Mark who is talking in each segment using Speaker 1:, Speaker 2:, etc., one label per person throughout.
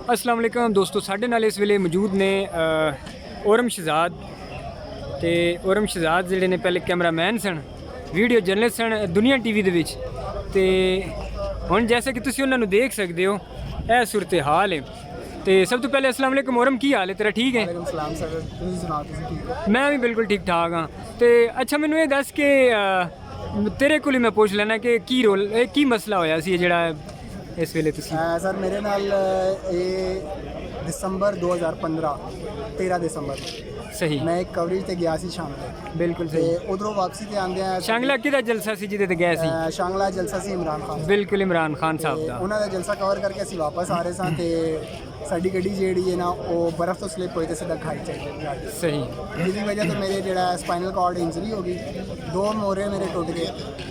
Speaker 1: अस्सलाम वालेकुम दोस्तों, साढ़े नाल इस वेले मौजूद ने औरम शहजाद। तो औरम शहजाद जिहड़े ने पहले कैमरामैन सन, वीडियो जर्नलिस्ट सन दुनिया टीवी दे विच। ते हुण जैसा कि तुसीं उन्हां नूं देख सकदे हो, यह सूरत हाल है। तो सब तो पहले अस्सलाम वालेकुम औरम, की हाल है तेरा? ठीक है? मैं भी बिल्कुल ठीक ठाक हाँ। तो अच्छा, मैनू ये दस के तेरे को मैं पुछ लेना कि की रोल की मसला होया सी जिहड़ा इस वेले तुसीं?
Speaker 2: सर मेरे नाल ये दिसंबर 2015 13 दिसंबर
Speaker 1: सही
Speaker 2: मैं एक कवरेज ते गया सी शांगला।
Speaker 1: बिल्कुल
Speaker 2: ते
Speaker 1: सही।
Speaker 2: उधरों वापसी ते आंदे
Speaker 1: शांगला किहदा जलसा सी जिहदे ते गए सी?
Speaker 2: शांगला जलसा सी इमरान खान।
Speaker 1: बिल्कुल इमरान खान साहब दा।
Speaker 2: उन्हां दा जलसा कवर करके असीं वापस आ रहे सां ते साडी गड्डी ਜਿਹੜੀ है ना वो बर्फ तो स्लिप होई ते सीधा खाई चली गई।
Speaker 1: सही।
Speaker 2: जिसकी वजह तो मेरे ਜਿਹੜਾ स्पाइनल कॉर्ड इंजरी हो गई, दो मोरे मेरे टुट गए।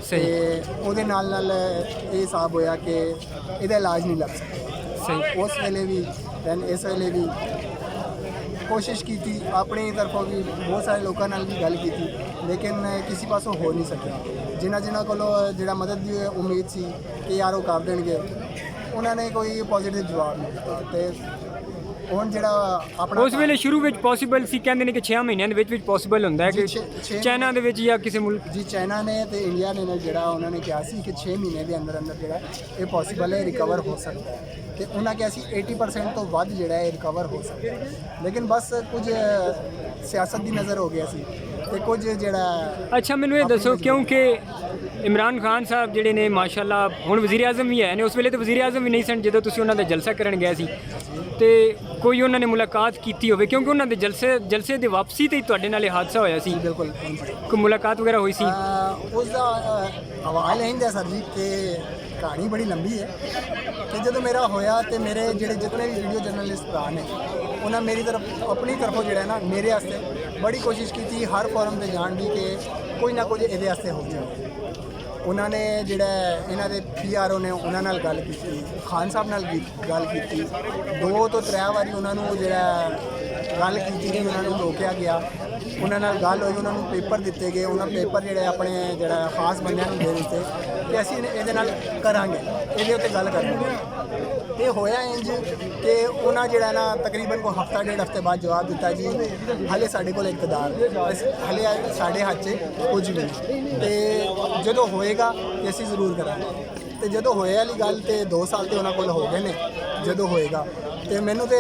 Speaker 1: सही।
Speaker 2: ते ਉਹਦੇ ਨਾਲ ਇਹ ਹਿਸਾਬ ਹੋਇਆ कि ਇਹਦਾ ਇਲਾਜ नहीं लग सकता।
Speaker 1: सही।
Speaker 2: उस वेले भी दैन इस वेले भी कोशिश की थी, अपनी तरफों भी बहुत सारे लोगों नाल भी गल की थी, लेकिन किसी पासों हो नहीं सकिया। जिन्हों को जो मदद की उम्मीद सी कि यार वो कर देंगे, उन्होंने कोई पॉजिटिव जवाब नहीं दिता। तो ਹੁਣ ਜਿਹੜਾ ਆਪਣਾ
Speaker 1: ਉਸ ਵੇਲੇ ਸ਼ੁਰੂ ਵਿੱਚ ਪੋਸੀਬਲ ਸੀ, ਕਹਿੰਦੇ ਨੇ ਕਿ 6 ਮਹੀਨਿਆਂ ਦੇ ਵਿੱਚ ਪੋਸੀਬਲ ਹੁੰਦਾ ਹੈ ਕਿ ਚਾਈਨਾ ਦੇ ਵਿੱਚ ਜਾਂ ਕਿਸੇ ਮੁਲਕ
Speaker 2: ਜੀ ਚਾਈਨਾ ਨੇ ਤੇ ਇੰਡੀਆ ਨੇ ਜਿਹੜਾ ਉਹਨਾਂ ਨੇ ਕਿਹਾ ਸੀ ਕਿ 6 ਮਹੀਨੇ ਦੇ ਅੰਦਰ ਅੰਦਰ ਜਿਹੜਾ ਇਹ ਪੋਸੀਬਲ ਹੈ, ਰਿਕਵਰ ਹੋ ਸਕਦਾ ਹੈ। ਤੇ ਉਹਨਾਂ ਕਿਹਾ ਸੀ 80% ਤੋਂ ਵੱਧ ਜਿਹੜਾ ਇਹ ਰਿਕਵਰ ਹੋ ਸਕਦਾ ਹੈ, ਲੇਕਿਨ ਬਸ ਕੁਝ ਸਿਆਸਤ ਦੀ ਨਜ਼ਰ ਹੋ ਗਿਆ ਸੀ ਤੇ ਕੁਝ ਜਿਹੜਾ
Speaker 1: ਅੱਛਾ ਮੈਨੂੰ ਇਹ ਦੱਸੋ, ਕਿਉਂਕਿ ਇਮਰਾਨ ਖਾਨ ਸਾਹਿਬ ਜਿਹੜੇ ਨੇ ਮਾਸ਼ਾਅੱਲਾ ਹੁਣ ਵਜ਼ੀਰ ਆਜ਼ਮ ਵੀ ਹੈ ਨੇ, ਉਸ ਵੇਲੇ ਤਾਂ ਵਜ਼ੀਰ ਆਜ਼ਮ ਵੀ ਨਹੀਂ ਸਨ ਜਦੋਂ ਤੁਸੀਂ ਉਹਨਾਂ ਦਾ ਜਲਸਾ ਕਰਨ ਗਏ ਸੀ। ਤੇ ਕੋਈ ਉਹਨਾਂ ਨੇ ਮੁਲਾਕਾਤ ਕੀਤੀ ਹੋਵੇ, ਕਿਉਂਕਿ ਉਹਨਾਂ ਦੇ ਜਲਸੇ ਦੇ ਵਾਪਸੀ ਤੇ ਹੀ ਤੁਹਾਡੇ ਨਾਲ ਇਹ ਹਾਦਸਾ ਹੋਇਆ ਸੀ।
Speaker 2: ਬਿਲਕੁਲ
Speaker 1: ਕੋਈ ਮੁਲਾਕਾਤ ਵਗੈਰਾ ਹੋਈ ਸੀ?
Speaker 2: ਉਸ ਦਾ ਹਵਾਲਾ ਹੈ ਸਰ ਜੀ ਕਿ ਕਹਾਣੀ ਬੜੀ ਲੰਬੀ ਹੈ ਕਿ ਜਦੋਂ ਮੇਰਾ ਹੋਇਆ ਤੇ ਮੇਰੇ ਜਿਹੜੇ ਜਿਤਨੇ ਵੀ ਵੀਡੀਓ ਜਰਨਲਿਸਟ ਭਰਾ ਨੇ ਉਹਨਾਂ ਮੇਰੀ ਤਰਫ ਆਪਣੀ ਤਰਫੋਂ ਜਿਹੜਾ ਨਾ ਮੇਰੇ ਵਾਸਤੇ ਬੜੀ ਕੋਸ਼ਿਸ਼ ਕੀਤੀ ਹਰ ਫੋਰਮ ਤੇ ਜਾਣ ਦੀ ਕਿ ਕੋਈ ਨਾ ਕੁਝ ਇਹਦੇ ਵਾਸਤੇ ਹੋ ਜਾਵੇ। ਉਹਨਾਂ ਨੇ ਜਿਹੜਾ ਇਹਨਾਂ ਦੇ PRO ਨੇ ਉਹਨਾਂ ਨਾਲ ਗੱਲ ਕੀਤੀ, ਖਾਨ ਸਾਹਿਬ ਨਾਲ ਗੱਲ ਕੀਤੀ, 2 ਤੋਂ 3 ਵਾਰੀ ਉਹਨਾਂ ਨੂੰ ਜਿਹੜਾ ਗੱਲ ਕੀਤੀ ਕਿ ਉਹਨਾਂ ਨੂੰ ਰੋਕਿਆ ਗਿਆ, ਉਹਨਾਂ ਨਾਲ ਗੱਲ ਹੋਈ, ਉਹਨਾਂ ਨੂੰ ਪੇਪਰ ਦਿੱਤੇ ਗਏ, ਉਹਨਾਂ ਪੇਪਰ ਜਿਹੜੇ ਆਪਣੇ ਜਿਹੜਾ ਖਾਸ ਬੰਦਿਆਂ ਨੂੰ ਦੇ ਦਿੱਤੇ ਕਿ ਅਸੀਂ ਇਹਦੇ ਨਾਲ ਕਰਾਂਗੇ, ਇਹਦੇ ਉੱਤੇ ਗੱਲ ਕਰਾਂਗੇ। ਇਹ ਹੋਇਆ ਇੰਜ ਕਿ ਉਹਨਾਂ ਜਿਹੜਾ ਨਾ ਤਕਰੀਬਨ ਕੋਈ ਹਫਤਾ ਡੇਢ ਹਫਤੇ ਬਾਅਦ ਜਵਾਬ ਦਿੱਤਾ ਜੀ ਹਾਲੇ ਸਾਡੇ ਕੋਲ ਇਕਤਦਾਰ ਹਾਲੇ ਸਾਡੇ ਹੱਥ 'ਚ ਕੁਝ ਵੀ ਨਹੀਂ, ਤੇ ਜਦੋਂ ਹੋਏਗਾ ਤੇ ਅਸੀਂ ਜ਼ਰੂਰ ਕਰਾਂਗੇ। ਤੇ ਜਦੋਂ ਹੋਏ ਵਾਲੀ ਗੱਲ ਤੇ 2 ਸਾਲ ਤੇ ਉਹਨਾਂ ਕੋਲ ਹੋ ਗਏ ਨੇ, ਜਦੋਂ ਹੋਏਗਾ ਤੇ ਮੈਨੂੰ ਤੇ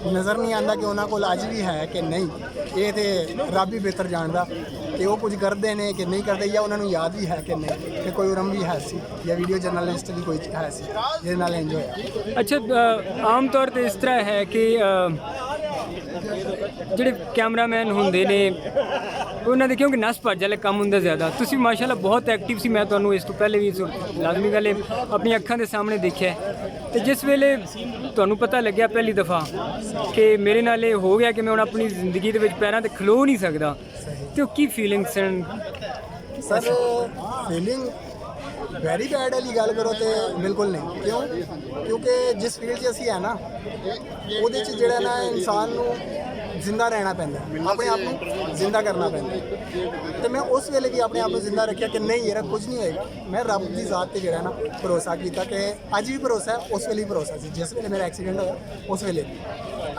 Speaker 2: ਨਜ਼ਰ ਨਹੀਂ ਆਉਂਦਾ ਕਿ ਉਹਨਾਂ ਕੋਲ ਅੱਜ ਵੀ ਹੈ ਕਿ ਨਹੀਂ। ਇਹ ਤੇ ਰੱਬ ਹੀ ਬਿਹਤਰ ਜਾਣਦਾ ਕਿ ਉਹ ਕੁਝ ਕਰਦੇ ਨੇ ਕਿ ਨਹੀਂ ਕਰਦੇ, ਜਾਂ ਉਹਨਾਂ ਨੂੰ ਯਾਦ ਵੀ ਹੈ ਕਿ ਨਹੀਂ ਕਿ ਕੋਈ ਉਰਮ ਵੀ ਹੈ ਸੀ ਜਾਂ ਵੀਡੀਓ ਜਰਨਲਿਸਟ ਵੀ ਕੋਈ ਹੈ ਸੀ ਜਿਹਦੇ ਨਾਲ ਇੰਜ ਹੋਇਆ।
Speaker 1: ਅੱਛਾ, ਆਮ ਤੌਰ 'ਤੇ ਇਸ ਤਰ੍ਹਾਂ ਹੈ ਕਿ ਜਿਹੜੇ ਕੈਮਰਾਮੈਨ ਹੁੰਦੇ ਨੇ ਉਹਨਾਂ ਦੇ ਕਿਉਂਕਿ ਨਸ ਭੱਜ ਵਾਲੇ ਕੰਮ ਹੁੰਦੇ ਜ਼ਿਆਦਾ। ਤੁਸੀਂ ਮਾਸ਼ਾਅੱਲਾ ਬਹੁਤ ਐਕਟਿਵ ਸੀ, ਮੈਂ ਤੁਹਾਨੂੰ ਇਸ ਤੋਂ ਪਹਿਲੇ ਵੀ ਲਾਜ਼ਮੀ ਗੱਲ ਹੈ ਆਪਣੀਆਂ ਅੱਖਾਂ ਦੇ ਸਾਹਮਣੇ ਦੇਖਿਆ। ਤੇ ਜਿਸ ਵੇਲੇ ਤੁਹਾਨੂੰ ਪਤਾ ਲੱਗਿਆ ਪਹਿਲੀ ਦਫਾ ਕਿ ਮੇਰੇ ਨਾਲ ਇਹ ਹੋ ਗਿਆ ਕਿ ਮੈਂ ਹੁਣ ਆਪਣੀ ਜ਼ਿੰਦਗੀ ਦੇ ਵਿੱਚ ਪੈਰਾਂ ਤੇ ਖਲੋ ਨਹੀਂ ਸਕਦਾ, ਤੇ ਉਹ ਕੀ ਫੀਲਿੰਗ ਸਨ?
Speaker 2: ਸਰ ਫੀਲਿੰਗ ਵੈਰੀ ਬੈਡ ਵਾਲੀ ਗੱਲ ਕਰੋ ਤੇ ਬਿਲਕੁਲ ਨਹੀਂ। ਕਿਉਂ? ਕਿਉਂਕਿ ਜਿਸ ਫੀਲਡ 'ਚ ਅਸੀਂ ਹੈ ਨਾ ਉਹਦੇ 'ਚ ਜਿਹੜਾ ਨਾ ਇਨਸਾਨ ਨੂੰ ਜ਼ਿੰਦਾ ਰਹਿਣਾ ਪੈਂਦਾ, ਆਪਣੇ ਆਪ ਨੂੰ ਜ਼ਿੰਦਾ ਕਰਨਾ ਪੈਂਦਾ। ਤੇ ਮੈਂ ਉਸ ਵੇਲੇ ਵੀ ਆਪਣੇ ਆਪ ਨੂੰ ਜ਼ਿੰਦਾ ਰੱਖਿਆ ਕਿ ਨਹੀਂ ਯਾਰ ਕੁਝ ਨਹੀਂ ਹੋਏਗਾ। ਮੈਂ ਰੱਬ ਦੀ ਜ਼ਾਤ ਤੇ ਜਿਹੜਾ ਨਾ ਭਰੋਸਾ ਕੀਤਾ ਕਿ ਅੱਜ ਵੀ ਭਰੋਸਾ ਹੈ, ਉਸ ਵੇਲੇ ਵੀ ਭਰੋਸਾ ਸੀ ਜਿਸ ਵੇਲੇ ਮੇਰਾ ਐਕਸੀਡੈਂਟ ਹੋਇਆ, ਉਸ ਵੇਲੇ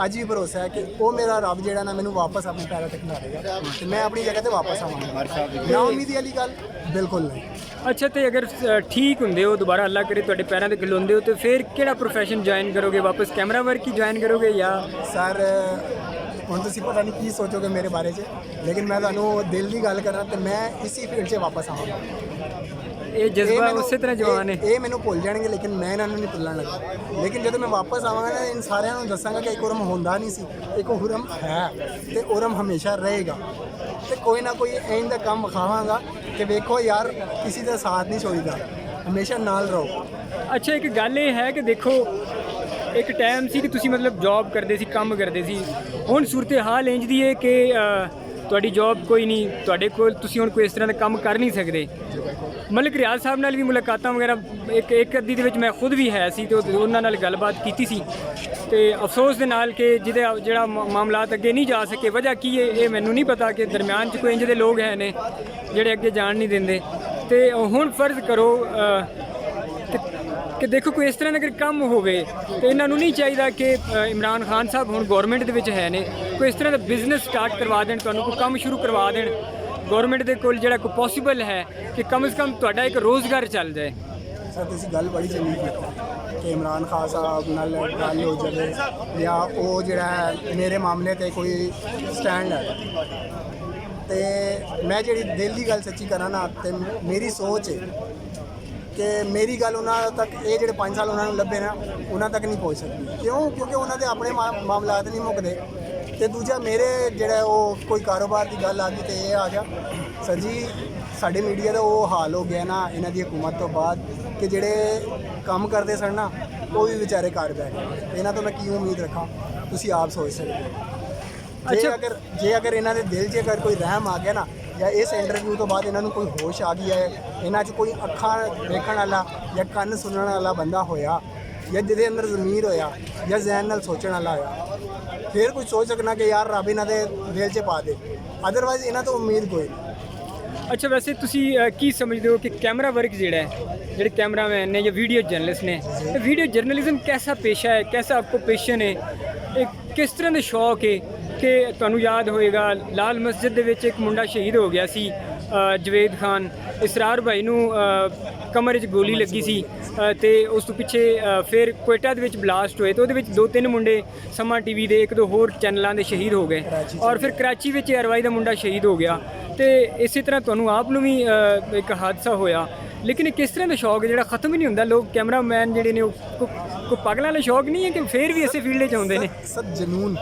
Speaker 2: ਅੱਜ ਵੀ ਭਰੋਸਾ ਹੈ ਕਿ ਉਹ ਮੇਰਾ ਰੱਬ ਜਿਹੜਾ ਨਾ ਮੈਨੂੰ ਵਾਪਸ ਆਪਣੇ ਪੈਰਾਂ ਤੇ ਖਿਲਾ ਦੇਗਾ ਤੇ ਮੈਂ ਆਪਣੀ ਜਗ੍ਹਾ ਤੇ ਵਾਪਸ ਆਵਾਂਗਾ। ਨਾ ਉਮੀਦੀ ਵਾਲੀ ਗੱਲ ਬਿਲਕੁਲ ਨਹੀਂ।
Speaker 1: ਅੱਛਾ, ਤੇ ਅਗਰ ਠੀਕ ਹੁੰਦੇ ਹੋ, ਦੁਬਾਰਾ ਅੱਲਾ ਕਰੇ ਤੁਹਾਡੇ ਪੈਰਾਂ ਤੇ ਖਲੋਂਦੇ ਹੋ, ਤੇ ਫਿਰ ਕਿਹੜਾ ਪ੍ਰੋਫੈਸ਼ਨ ਜੁਆਇਨ ਕਰੋਗੇ? ਵਾਪਸ ਕੈਮਰਾ ਵਰਕ ਹੀ ਜੁਆਇਨ ਕਰੋਗੇ ਜਾਂ?
Speaker 2: ਸਰ ਹੁਣ ਤੁਸੀਂ ਪਤਾ ਨਹੀਂ ਕੀ ਸੋਚੋਗੇ ਮੇਰੇ ਬਾਰੇ 'ਚ, ਲੇਕਿਨ ਮੈਂ ਤੁਹਾਨੂੰ ਦਿਲ ਦੀ ਗੱਲ ਕਰਾਂ ਤੇ ਮੈਂ ਇਸੀ ਫੀਲਡ 'ਚ ਵਾਪਸ ਆਵਾਂਗਾ।
Speaker 1: ਇਹ ਜਜ਼ਬਾ ਉਸੇ ਤਰ੍ਹਾਂ ਜਵਾਨ ਹੈ।
Speaker 2: ਇਹ ਮੈਨੂੰ ਭੁੱਲ ਜਾਣਗੇ ਲੇਕਿਨ ਮੈਂ ਇਹਨਾਂ ਨੂੰ ਨਹੀਂ ਭੁੱਲਣ ਲੱਗਾ। ਲੇਕਿਨ ਜਦੋਂ ਮੈਂ ਵਾਪਸ ਆਵਾਂਗਾ ਨਾ ਇਨ ਸਾਰਿਆਂ ਨੂੰ ਦੱਸਾਂਗਾ ਕਿ ਇੱਕ ਉਰਮ ਹੁੰਦਾ ਨਹੀਂ ਸੀ, ਇੱਕ ਉਰਮ ਹੈ ਤੇ ਉਰਮ ਹਮੇਸ਼ਾ ਰਹੇਗਾ। ਤੇ ਕੋਈ ਨਾ ਕੋਈ ਇੰਜ ਦਾ ਕੰਮ ਵਿਖਾਵਾਂਗਾ ਕਿ ਵੇਖੋ ਯਾਰ ਕਿਸੇ ਦਾ ਸਾਥ ਨਹੀਂ ਛੋੜੀਦਾ, ਹਮੇਸ਼ਾ ਨਾਲ ਰਹੋ।
Speaker 1: ਅੱਛਾ, ਇੱਕ ਗੱਲ ਇਹ ਹੈ ਕਿ ਦੇਖੋ ਇੱਕ ਟਾਈਮ ਸੀ ਕਿ ਤੁਸੀਂ ਮਤਲਬ ਜੌਬ ਕਰਦੇ ਸੀ, ਕੰਮ ਕਰਦੇ ਸੀ। ਹੁਣ ਸੂਰਤ ਹਾਲ ਇੰਜ ਦੀ ਹੈ ਕਿ ਤੁਹਾਡੀ ਜੌਬ ਕੋਈ ਨਹੀਂ, ਤੁਹਾਡੇ ਕੋਲ ਤੁਸੀਂ ਹੁਣ ਕੋਈ ਇਸ ਤਰ੍ਹਾਂ ਦਾ ਕੰਮ ਕਰ ਨਹੀਂ ਸਕਦੇ। ਮਲਿਕ ਰਿਆਜ਼ ਸਾਹਿਬ ਨਾਲ ਵੀ ਮੁਲਾਕਾਤਾਂ ਵਗੈਰਾ ਇੱਕ ਅੱਧੀ ਦੇ ਵਿੱਚ ਮੈਂ ਖੁਦ ਵੀ ਹੈ ਸੀ ਤੇ ਉਹਨਾਂ ਨਾਲ ਗੱਲਬਾਤ ਕੀਤੀ ਸੀ। ਤੇ ਅਫਸੋਸ ਦੇ ਨਾਲ ਕਿ ਜਿਹੜਾ ਮਾਮਲਾਤ ਅੱਗੇ ਨਹੀਂ ਜਾ ਸਕੇ, ਵਜ੍ਹਾ ਕੀ ਹੈ ਇਹ ਮੈਨੂੰ ਨਹੀਂ ਪਤਾ ਕਿ ਦਰਮਿਆਨ 'ਚ ਕੋਈ ਇੰਜ ਦੇ ਲੋਕ ਹੈ ਨੇ ਜਿਹੜੇ ਅੱਗੇ ਜਾਣ ਨਹੀਂ ਦਿੰਦੇ। ਤੇ ਹੁਣ ਫਰਜ਼ ਕਰੋ ਕਿ ਦੇਖੋ ਕੋਈ ਇਸ ਤਰ੍ਹਾਂ ਦਾ ਅਗਰ ਕੰਮ ਹੋਵੇ ਤੇ ਇਹਨਾਂ ਨੂੰ ਨਹੀਂ ਚਾਹੀਦਾ ਕਿ ਇਮਰਾਨ ਖਾਨ ਸਾਹਿਬ ਹੁਣ ਗਵਰਨਮੈਂਟ ਦੇ ਵਿੱਚ ਹੈ ਨੇ, ਕੋਈ ਇਸ ਤਰ੍ਹਾਂ ਦਾ ਬਿਜ਼ਨਸ ਸਟਾਰਟ ਕਰਵਾ ਦੇਣ, ਤੁਹਾਨੂੰ ਕੋਈ ਕੰਮ ਸ਼ੁਰੂ ਕਰਵਾ ਦੇਣ ਗਵਰਨਮੈਂਟ ਦੇ ਕੋਲ, ਜਿਹੜਾ ਕੋਈ ਪੋਸੀਬਲ ਹੈ ਕਿ ਕਮ ਸੇ ਕਮ ਤੁਹਾਡਾ ਇੱਕ ਰੋਜ਼ਗਾਰ ਚੱਲ ਜਾਏ।
Speaker 2: ਸਰ ਤੁਸੀਂ ਗੱਲ ਬੜੀ ਚੰਗੀ ਕੀਤੀ ਕਿ ਇਮਰਾਨ ਖਾਨ ਸਾਹਿਬ ਨਾਲ ਗੱਲ ਹੋ ਜਾਵੇ ਜਾਂ ਉਹ ਜਿਹੜਾ ਹੈ ਮੇਰੇ ਮਾਮਲੇ ਤੇ ਕੋਈ ਸਟੈਂਡ ਹੈ। ਤੇ ਮੈਂ ਜਿਹੜੀ ਦਿਲ ਦੀ ਗੱਲ ਸੱਚੀ ਕਰਾਂ ਨਾ, ਤੇ ਮੇਰੀ ਸੋਚ ਹੈ ਕਿ ਮੇਰੀ ਗੱਲ ਉਹਨਾਂ ਤੱਕ, ਇਹ ਜਿਹੜੇ 5 ਸਾਲ ਉਹਨਾਂ ਨੂੰ ਲੱਭੇ ਨਾ, ਉਹਨਾਂ ਤੱਕ ਨਹੀਂ ਪਹੁੰਚ ਸਕਦੀ। ਕਿਉਂ? ਕਿਉਂਕਿ ਉਹਨਾਂ ਦੇ ਆਪਣੇ ਮਾਮਲਾਤ ਨਹੀਂ ਮੁੱਕਦੇ। ਤੇ ਦੂਜਾ ਮੇਰੇ ਜਿਹੜਾ ਉਹ ਕੋਈ ਕਾਰੋਬਾਰ ਦੀ ਗੱਲ ਆ ਗਈ ਤੇ ਇਹ ਆ ਗਿਆ ਸਰ ਜੀ, ਸਾਡੇ ਮੀਡੀਆ ਦਾ ਉਹ ਹਾਲ ਹੋ ਗਿਆ ਨਾ ਇਹਨਾਂ ਦੀ ਹਕੂਮਤ ਤੋਂ ਬਾਅਦ ਕਿ ਜਿਹੜੇ ਕੰਮ ਕਰਦੇ ਸਨ ਨਾ ਉਹ ਵੀ ਵਿਚਾਰੇ ਘਰ ਬੈਠ ਗਏ। ਇਹਨਾਂ ਤੋਂ ਮੈਂ ਕੀ ਉਮੀਦ ਰੱਖਾਂ, ਤੁਸੀਂ ਆਪ ਸੋਚ ਸਕਦੇ ਹੋ। ਜੇ ਅਗਰ ਇਹਨਾਂ ਦੇ ਦਿਲ 'ਚ ਅਗਰ ਕੋਈ ਰਹਿਮ ਆ ਗਿਆ ਨਾ, ਜਾਂ ਇਸ ਇੰਟਰਵਿਊ ਤੋਂ ਬਾਅਦ ਇਹਨਾਂ ਨੂੰ ਕੋਈ ਹੋਸ਼ ਆ ਗਈ ਹੈ, ਇਹਨਾਂ 'ਚ ਕੋਈ ਅੱਖਾਂ ਵੇਖਣ ਵਾਲਾ ਜਾਂ ਕੰਨ ਸੁਣਨ ਵਾਲਾ ਬੰਦਾ ਹੋਇਆ, ਜਾਂ ਜਿਹਦੇ ਅੰਦਰ ਜ਼ਮੀਰ ਹੋਇਆ, ਜਾਂ ਜ਼ਹਿਨ ਨਾਲ ਸੋਚਣ ਵਾਲਾ ਹੋਇਆ, ਫਿਰ ਕੁਝ ਸੋਚ ਸਕਣਾ ਕਿ ਯਾਰ ਰੱਬ ਇਹਨਾਂ ਦੇ ਦਿਲ 'ਚ ਪਾ ਦੇ। ਅਦਰਵਾਈਜ਼ ਇਹਨਾਂ ਤੋਂ ਉਮੀਦ ਕੋਈ ਨਹੀਂ।
Speaker 1: ਅੱਛਾ, ਵੈਸੇ ਤੁਸੀਂ ਕੀ ਸਮਝਦੇ ਹੋ ਕਿ ਕੈਮਰਾ ਵਰਕ ਜਿਹੜਾ ਹੈ, ਜਿਹੜੇ कैमरामैन ने या वीडियो जर्नलिस्ट ने, वीडियो जर्नलिज्म कैसा पेशा है, कैसा आपको पैशन है, एक किस तरह के शौक है कि ਤੁਹਾਨੂੰ याद होएगा लाल मस्जिद ਦੇ ਵਿੱਚ ਇੱਕ ਮੁੰਡਾ ਸ਼ਹੀਦ ਹੋ ਗਿਆ ਸੀ, ਜਵੇਦ ਖਾਨ, ਇਸਰਾਰ ਭਾਈ ਨੂੰ ਕਮਰ 'ਚ ਗੋਲੀ ਲੱਗੀ ਸੀ ਤੇ ਉਸ ਤੋਂ ਪਿੱਛੇ ਫਿਰ ਕੋਇਟਾ ਦੇ ਵਿੱਚ ਬਲਾਸਟ ਹੋਏ ਤੇ ਉਹਦੇ ਵਿੱਚ 2-3 ਮੁੰਡੇ ਸਮਾਂ ਟੀਵੀ ਦੇ 1-2 ਹੋਰ ਚੈਨਲਾਂ ਦੇ ਸ਼ਹੀਦ ਹੋ ਗਏ ਔਰ ਫਿਰ ਕਰਾਚੀ ਵਿੱਚ ਅਰਵਾਈ ਦਾ ਮੁੰਡਾ ਸ਼ਹੀਦ ਹੋ ਗਿਆ। ਤੇ ਇਸੇ ਤਰ੍ਹਾਂ ਤੁਹਾਨੂੰ ਆਪ ਨੂੰ ਵੀ ਇੱਕ ਹਾਦਸਾ ਹੋਇਆ, ਲੇਕਿਨ ਇਹ ਕਿਸ ਤਰ੍ਹਾਂ ਦਾ ਸ਼ੌਕ ਹੈ ਜਿਹੜਾ ਖਤਮ ਹੀ ਨਹੀਂ ਹੁੰਦਾ। ਲੋਕ ਕੈਮਰਾਮੈਨ ਜਿਹੜੇ ਨੇ ਉਹ ਕੋਈ ਪਾਗਲਾਂ ਵਾਲਾ ਸ਼ੌਕ ਨਹੀਂ ਹੈ ਕਿ ਫਿਰ ਵੀ ਇਸੇ ਫੀਲਡ 'ਚ ਆਉਂਦੇ ਨੇ।
Speaker 2: ਸਰ ਜਨੂਨ,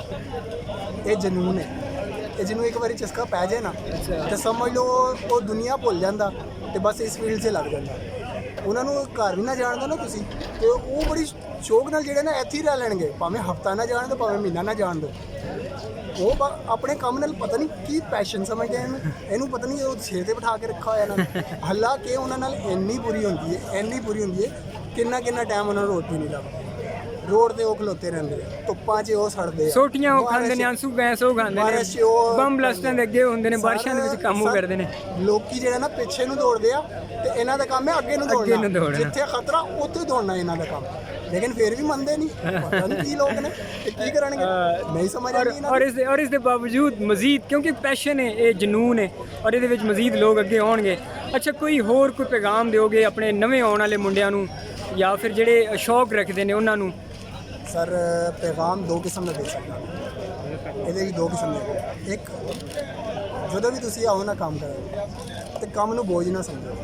Speaker 2: ਇਹ ਜਨੂਨ ਹੈ। ਇਹ ਜਿਹਨੂੰ ਇੱਕ ਵਾਰੀ ਚਸਕਾ ਪੈ ਜਾਏ ਨਾ ਤੇ ਸਮਝ ਲਓ ਉਹ ਦੁਨੀਆ ਭੁੱਲ ਜਾਂਦਾ ਤੇ ਬਸ ਇਸ ਫੀਲਡ 'ਚ ਲੱਗ ਜਾਂਦਾ। ਉਹਨਾਂ ਨੂੰ ਘਰ ਵੀ ਨਾ ਜਾਣਦਾ ਨਾ ਤੁਸੀਂ, ਤੇ ਉਹ ਬੜੀ ਸ਼ੌਕ ਨਾਲ ਜਿਹੜੇ ਨਾ ਇੱਥੇ ਹੀ ਰਹਿ ਲੈਣਗੇ, ਭਾਵੇਂ ਹਫਤਾ ਨਾ ਜਾਣ ਦਿਓ, ਭਾਵੇਂ ਮਹੀਨਾ ਨਾ ਜਾਣ ਦਿਓ। ਉਹ ਆਪਣੇ ਕੰਮ ਨਾਲ ਪਤਾ ਨਹੀਂ ਕੀ ਪੈਸ਼ਨ ਸਮਝਦੇ ਇਹਨੂੰ ਪਤਾ ਨਹੀਂ ਉਹ ਸਿਰ ਤੇ ਬਿਠਾ ਕੇ ਰੱਖਾ ਹੋਇਆ ਇਹਨਾਂ ਨੇ। ਹਾਲਾਂਕਿ ਉਹਨਾਂ ਨਾਲ ਇੰਨੀ ਬੁਰੀ ਹੁੰਦੀ ਹੈ ਕਿੰਨਾ ਟਾਈਮ ਉਹਨਾਂ ਨੂੰ ਰੋਟੀ ਨਹੀਂ ਲੱਭਦੀ। ਰੋਡ ਤੇ ਉਹ ਖਲੋਤੇ ਰਹਿੰਦੇ ਆ, ਧੁੱਪਾਂ 'ਚ ਉਹ ਸੜਦੇ ਆ,
Speaker 1: ਸੋਟੀਆਂ ਉਹ ਖਾਂਦੇ ਨੇ, ਆਂਸੂ ਗੈਸ ਉਹ ਖਾਂਦੇ ਨੇ, ਬੰਬ ਬਲਾਸਟਾਂ ਦੇ ਅੱਗੇ ਹੁੰਦੇ ਨੇ, ਬਾਰਿਸ਼ਾਂ ਦੇ ਵਿੱਚ ਕੰਮ ਉਹ ਕਰਦੇ ਨੇ।
Speaker 2: ਲੋਕੀ ਜਿਹੜਾ ਨਾ ਪਿੱਛੇ ਨੂੰ ਦੌੜਦੇ ਆ ਤੇ ਇਹਨਾਂ ਦਾ ਕੰਮ ਹੈ ਅੱਗੇ ਨੂੰ ਦੌੜਨਾ। ਜਿੱਥੇ ਖਤਰਾ ਉੱਥੇ ਦੌੜਨਾ ਇਹਨਾਂ ਦਾ ਕੰਮ, ਲੇਕਿਨ ਫਿਰ ਵੀ ਮੰਨਦੇ ਨਹੀਂ। ਪਤਾ ਨਹੀਂ ਕੀ ਲੋਕ ਨੇ ਤੇ ਕੀ ਕਰਨਗੇ, ਨਹੀਂ ਸਮਝ ਆ ਰਹੀ।
Speaker 1: ਔਰ ਇਸ ਦੇ ਬਾਵਜੂਦ ਮਜ਼ੀਦ ਕਿਉਂਕਿ ਪੈਸ਼ਨ ਹੈ, ਇਹ ਜਨੂਨ ਹੈ ਔਰ ਇਹਦੇ ਵਿੱਚ ਮਜ਼ੀਦ ਲੋਕ ਅੱਗੇ ਆਉਣਗੇ। ਅੱਛਾ, ਕੋਈ ਹੋਰ ਕੋਈ ਪੈਗਾਮ ਦਿਓਗੇ ਆਪਣੇ ਨਵੇਂ ਆਉਣ ਵਾਲੇ ਮੁੰਡਿਆਂ ਨੂੰ ਜਾਂ ਫਿਰ ਜਿਹੜੇ ਸ਼ੌਕ ਰੱਖਦੇ ਨੇ ਉਹਨਾਂ ਨੂੰ?
Speaker 2: ਸਰ ਪੈਗਾਮ ਦੋ ਕਿਸਮ ਦਾ ਦੇ ਸਕਦਾ, ਇਹਦੇ ਵੀ ਦੋ ਕਿਸਮ ਦੇ। ਇੱਕ, ਜਦੋਂ ਵੀ ਤੁਸੀਂ ਆਓ ਨਾ ਕੰਮ ਕਰਨ ਤੇ ਕੰਮ ਨੂੰ ਬੋਝ ਨਾ ਸਮਝੋ।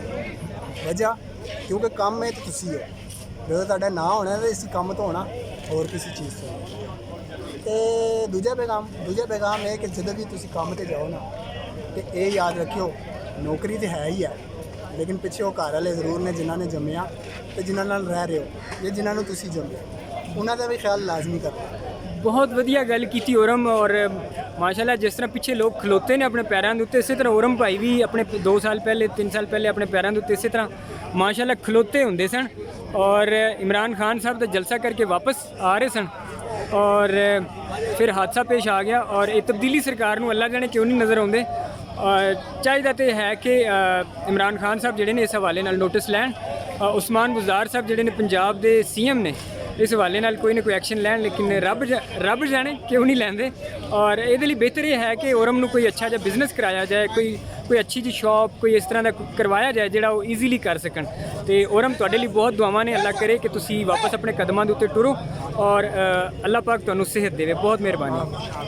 Speaker 2: ਵਜ੍ਹਾ ਕਿਉਂਕਿ ਕੰਮ ਹੈ ਤੇ ਤੁਸੀਂ ਹੋ। ਜਦੋਂ ਤੁਹਾਡਾ ਨਾਂ ਹੋਣਾ ਤਾਂ ਇਸੇ ਕੰਮ ਤੋਂ ਹੋਣਾ, ਹੋਰ ਕਿਸੇ ਚੀਜ਼ ਤੋਂ। ਤੇ ਦੂਜਾ ਪੈਗਾਮ ਇਹ ਕਿ ਜਦੋਂ ਵੀ ਤੁਸੀਂ ਕੰਮ ਤੇ ਜਾਓ ਨਾ ਤੇ ਇਹ ਯਾਦ ਰੱਖਿਓ, ਨੌਕਰੀ ਤੇ ਹੈ ਹੀ ਹੈ, ਲੇਕਿਨ ਪਿੱਛੇ ਉਹ ਘਰ ਵਾਲੇ ਜ਼ਰੂਰ ਨੇ ਜਿਨ੍ਹਾਂ ਨੇ ਜੰਮਿਆ ਤੇ ਜਿਨ੍ਹਾਂ ਨਾਲ ਰਹਿ ਰਹੇ ਹੋ, ਜਾਂ ਜਿਨ੍ਹਾਂ ਨੂੰ ਤੁਸੀਂ ਜੰਮਿਆ, ਉਹਨਾਂ ਦਾ ਵੀ ਖਿਆਲ ਲਾਜ਼ਮੀ ਕਰਨਾ।
Speaker 1: ਬਹੁਤ ਵਧੀਆ ਗੱਲ ਕੀਤੀ ਔਰਮ। ਔਰ ਮਾਸ਼ਾਅੱਲਾ ਜਿਸ ਤਰ੍ਹਾਂ ਪਿੱਛੇ ਲੋਕ ਖਲੋਤੇ ਨੇ ਆਪਣੇ ਪੈਰਾਂ ਦੇ ਉੱਤੇ, ਇਸੇ ਤਰ੍ਹਾਂ ਔਰਮ ਭਾਈ ਵੀ ਆਪਣੇ 2 ਸਾਲ ਪਹਿਲੇ 3 ਸਾਲ ਪਹਿਲੇ ਆਪਣੇ ਪੈਰਾਂ ਦੇ ਉੱਤੇ ਇਸੇ ਤਰ੍ਹਾਂ ਮਾਸ਼ਾਅੱਲਾ ਖਲੋਤੇ ਹੁੰਦੇ ਸਨ ਔਰ ਇਮਰਾਨ ਖਾਨ ਸਾਹਿਬ ਦਾ ਜਲਸਾ ਕਰਕੇ ਵਾਪਸ ਆ ਰਹੇ ਸਨ ਔਰ ਫਿਰ ਹਾਦਸਾ ਪੇਸ਼ ਆ ਗਿਆ। ਔਰ ਇਹ ਤਬਦੀਲੀ ਸਰਕਾਰ ਨੂੰ ਅੱਲਾ ਜਾਣੇ ਕਿਉਂ ਨਹੀਂ ਨਜ਼ਰ ਆਉਂਦੇ। ਚਾਹੀਦਾ ਤੇ ਹੈ ਕਿ ਇਮਰਾਨ ਖਾਨ ਸਾਹਿਬ ਜਿਹੜੇ ਨੇ ਇਸ ਹਵਾਲੇ ਨਾਲ ਨੋਟਿਸ ਲੈਣ। ਉਸਮਾਨ ਗੁਜ਼ਾਰ ਸਾਹਿਬ ਜਿਹੜੇ ਨੇ ਪੰਜਾਬ ਦੇ CM ਨੇ, ਇਸ ਹਵਾਲੇ ਨਾਲ ਕੋਈ ਨਾ ਕੋਈ ਐਕਸ਼ਨ ਲੈਣ, ਲੇਕਿਨ ਰੱਬ ਜਾਣੇ ਕਿਉਂ ਨਹੀਂ ਲੈਂਦੇ। ਔਰ ਇਹਦੇ ਲਈ ਬਿਹਤਰ ਇਹ ਹੈ ਕਿ ਔਰਮ ਨੂੰ ਕੋਈ ਅੱਛਾ ਜਿਹਾ ਬਿਜ਼ਨਸ ਕਰਾਇਆ ਜਾਏ, ਕੋਈ ਅੱਛੀ ਜਿਹੀ ਸ਼ੌਪ ਕੋਈ ਇਸ ਤਰ੍ਹਾਂ ਦਾ ਕਰਵਾਇਆ ਜਾਏ ਜਿਹੜਾ ਉਹ ਈਜ਼ੀਲੀ ਕਰ ਸਕਣ। ਤੇ ਔਰਮ ਤੁਹਾਡੇ ਲਈ ਬਹੁਤ ਦੁਆਵਾਂ ਨੇ, ਅੱਲਾ ਕਰੇ ਕਿ ਤੁਸੀਂ ਵਾਪਸ ਆਪਣੇ ਕਦਮਾਂ ਦੇ ਉੱਤੇ ਟੁਰੋ ਔਰ ਅੱਲਾ ਪਾਕ ਤੁਹਾਨੂੰ ਸਿਹਤ ਦੇਵੇ। ਬਹੁਤ ਮਿਹਰਬਾਨੀ।